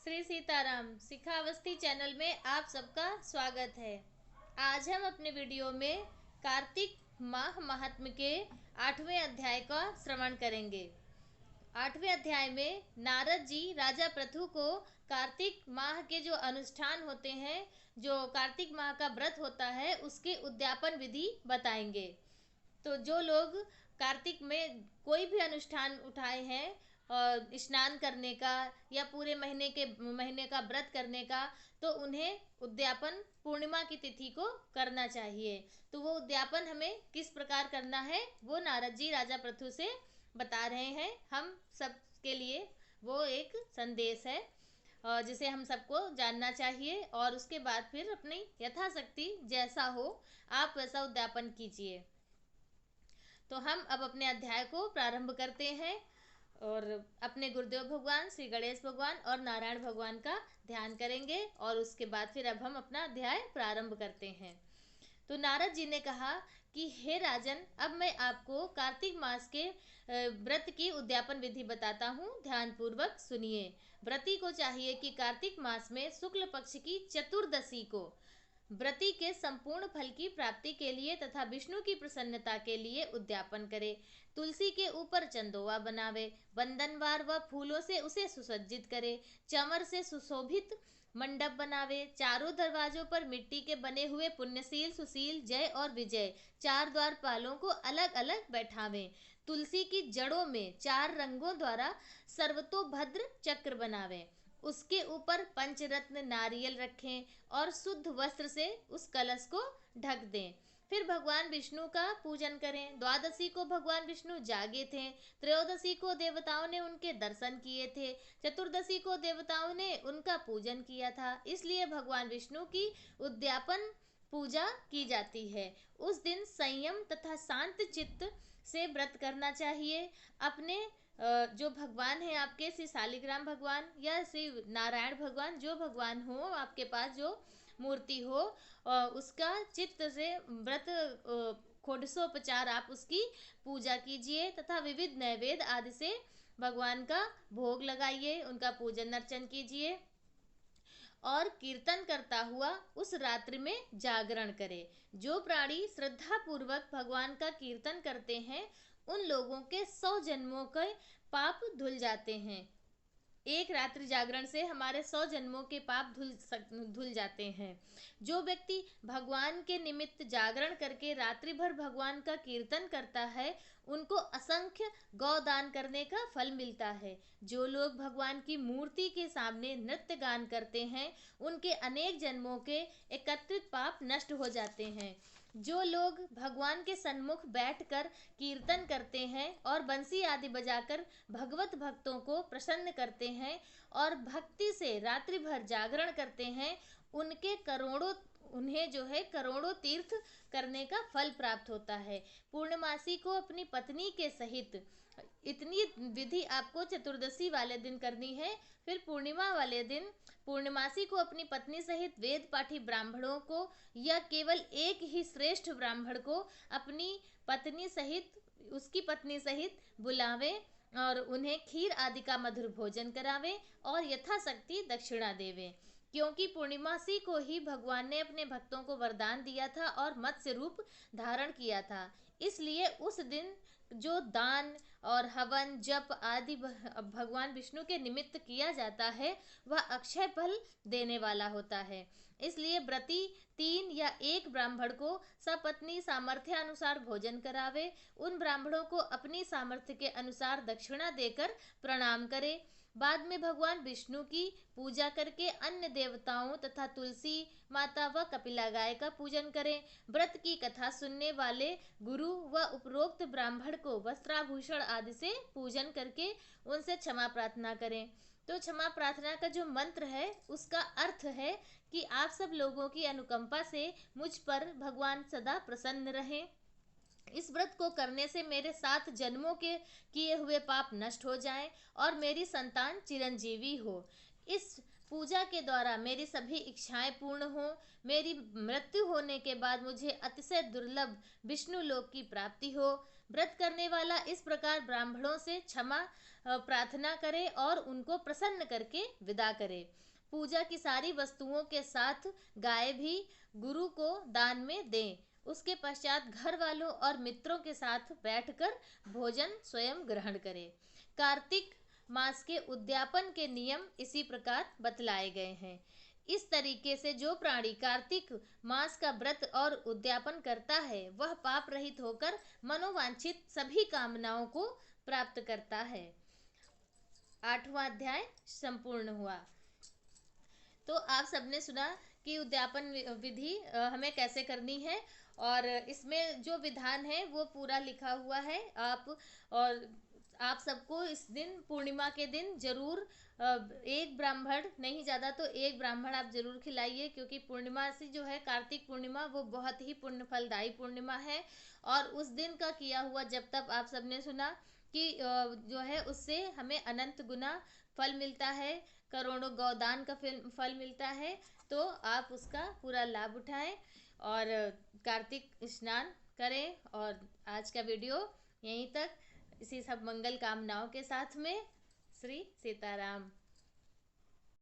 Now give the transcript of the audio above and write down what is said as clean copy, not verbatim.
Shri Sitaram शिखावस्थी channel में आप सबका स्वागत है। आज हम अपने वीडियो में कार्तिक माह महात्म्य के 8वें अध्याय का श्रवण करेंगे। 8वें अध्याय में नारद जी राजा पृथु को कार्तिक माह के जो अनुष्ठान होते हैं, जो कार्तिक माह का व्रत होता है, उसके उद्यापन विधि बताएंगे। तो जो लोग कार्तिक में कोई भी अनुष्ठान उठाए हैं, स्नान करने का या पूरे महीने का व्रत करने का, तो उन्हें उद्यापन पूर्णिमा की तिथि को करना चाहिए। तो वो उद्यापन हमें किस प्रकार करना है वो नारद जी राजा पृथु से बता रहे हैं। हम सब के लिए वो एक संदेश है जिसे हम सबको जानना चाहिए, और उसके बाद फिर अपनी यथाशक्ति जैसा हो आप वैसा उद्यापन कीजिए। तो हम अब अपने अध्याय को प्रारंभ करते हैं और अपने गुरुदेव भगवान श्री गणेश भगवान और नारायण भगवान का ध्यान करेंगे, और उसके बाद फिर अब हम अपना अध्याय प्रारंभ करते हैं। तो नारद जी ने कहा कि हे राजन, अब मैं आपको कार्तिक मास के व्रत की उद्यापन विधि बताता हूँ, ध्यान पूर्वक सुनिए। व्रती को चाहिए कि कार्तिक मास में शुक्ल पक्ष की चतुर्दशी को व्रती के संपूर्ण फल की प्राप्ति के लिए तथा विष्णु की प्रसन्नता के लिए उद्यापन करे। तुलसी के ऊपर चंदोवा बनावे, बंधनवार व फूलों से उसे सुसज्जित करे, चंवर से सुशोभित मंडप बनावे, चारों दरवाजों पर मिट्टी के बने हुए पुण्यशील, सुशील, जय और विजय 4 द्वारपालों को अलग अलग बैठावे। तुलसी की जड़ों में 4 रंगों द्वारा सर्वतोभद्र चक्र बनावे। उसके ऊपर पंचरत्न नारियल रखें और शुद्ध वस्त्र से उस कलश को ढक दें। फिर भगवान विष्णु का पूजन करें। द्वादशी को भगवान विष्णु जागे थे, त्रयोदशी को देवताओं ने उनके दर्शन किए थे, चतुर्दशी को देवताओं ने उनका पूजन किया था, इसलिए भगवान विष्णु की उद्यापन पूजा की जाती है। उस दिन संयम तथा शांत चित्त से व्रत करना चाहिए। अपने जो भगवान है आपके, श्री शालिग्राम भगवान या श्री नारायण भगवान, जो भगवान हो आपके पास, जो मूर्ति हो, उसका चित्त से व्रत षोडशोपचार आप उसकी पूजा कीजिए तथा विविध नैवेद्य आदि से भगवान का भोग लगाइए, उनका पूजन अर्चन कीजिए और कीर्तन करता हुआ उस रात्रि में जागरण करे। जो प्राणी श्रद्धा पूर्वक भगवान का कीर्तन करते हैं उन लोगों के 100 जन्मों के पाप धुल जाते हैं। एक रात्रि जागरण से हमारे 100 जन्मों के पाप धुल जाते हैं। जो व्यक्ति भगवान के निमित्त जागरण करके रात्रि भर भगवान का कीर्तन करता है उनको असंख्य गौदान करने का फल मिलता है। जो लोग भगवान की मूर्ति के सामने नृत्य गान करते हैं उनके अनेक जन्मों के एकत्रित पाप नष्ट हो जाते हैं। जो लोग भगवान के सन्मुख बैठकर कीर्तन करते हैं और बंसी आदि बजाकर भगवत भक्तों को प्रसन्न करते हैं और भक्ति से रात्रि भर जागरण करते हैं, उन्हें जो है करोड़ों तीर्थ करने का फल प्राप्त होता है। पूर्णमासी को अपनी पत्नी के सहित, इतनी विधि आपको चतुर्दशी वाले दिन करनी है। फिर पूर्णिमा वाले दिन पूर्णमासी को अपनी पत्नी सहित वेद पाठी ब्राह्मणों को या केवल एक ही श्रेष्ठ ब्राह्मण को अपनी पत्नी सहित, उसकी पत्नी सहित बुलावे और उन्हें खीर आदि का मधुर भोजन करावे और यथाशक्ति दक्षिणा देवे। क्योंकि पूर्णिमासी को ही भगवान ने अपने भक्तों को वरदान दिया था और मत्स्य रूप धारण किया था, इसलिए उस दिन जो दान और हवन जप आदि भगवान विष्णु के निमित्त किया जाता है वह अक्षय फल देने वाला होता है। इसलिए व्रती 3 या 1 ब्राह्मण को सपत्नी सामर्थ्य अनुसार भोजन करावे। उन ब्राह्मणों को अपनी सामर्थ्य के अनुसार दक्षिणा देकर प्रणाम करे। बाद में भगवान विष्णु की पूजा करके अन्य देवताओं तथा तुलसी माता व कपिला गाय का पूजन करें। व्रत की कथा सुनने वाले गुरु व उपरोक्त ब्राह्मण को वस्त्राभूषण आदि से पूजन करके उनसे क्षमा प्रार्थना करें। तो क्षमा प्रार्थना का जो मंत्र है उसका अर्थ है कि आप सब लोगों की अनुकंपा से मुझ पर भगवान सदा प्रसन्न रहें। इस व्रत को करने से मेरे 7 जन्मों के किए हुए पाप नष्ट हो जाएं और मेरी संतान चिरंजीवी हो। इस पूजा के द्वारा मेरी सभी इच्छाएं पूर्ण हो। मेरी मृत्यु होने के बाद मुझे अतिशय दुर्लभ विष्णु लोक की प्राप्ति हो। व्रत करने वाला इस प्रकार ब्राह्मणों से क्षमा प्रार्थना करे और उनको प्रसन्न करके विदा करे। पूजा की सारी वस्तुओं के साथ गाय भी गुरु को दान में दें। उसके पश्चात घर वालों और मित्रों के साथ बैठकर भोजन स्वयं ग्रहण करें। कार्तिक मास के उद्यापन के नियम इसी प्रकार बतलाए गए हैं। इस तरीके से जो प्राणी कार्तिक मास का व्रत और उद्यापन करता है वह पाप रहित होकर मनोवांछित सभी कामनाओं को प्राप्त करता है। 8वां अध्याय संपूर्ण हुआ। तो आप सबने सुना कि उद्यापन विधि हमें कैसे करनी है, और इसमें जो विधान है वो पूरा लिखा हुआ है। आप सबको इस दिन पूर्णिमा के दिन जरूर एक ब्राह्मण, नहीं ज़्यादा तो एक ब्राह्मण आप जरूर खिलाइए, क्योंकि पूर्णिमा से जो है कार्तिक पूर्णिमा वो बहुत ही पुण्य फलदायी पूर्णिमा है। और उस दिन का किया हुआ जब तक आप सबने सुना कि जो है उससे हमें अनंत गुना फल मिलता है, करोड़ों गौदान का फल मिलता है। तो आप उसका पूरा लाभ उठाएं और कार्तिक स्नान करें। और आज का वीडियो यहीं तक, इसी सब मंगल कामनाओं के साथ में। श्री सीताराम।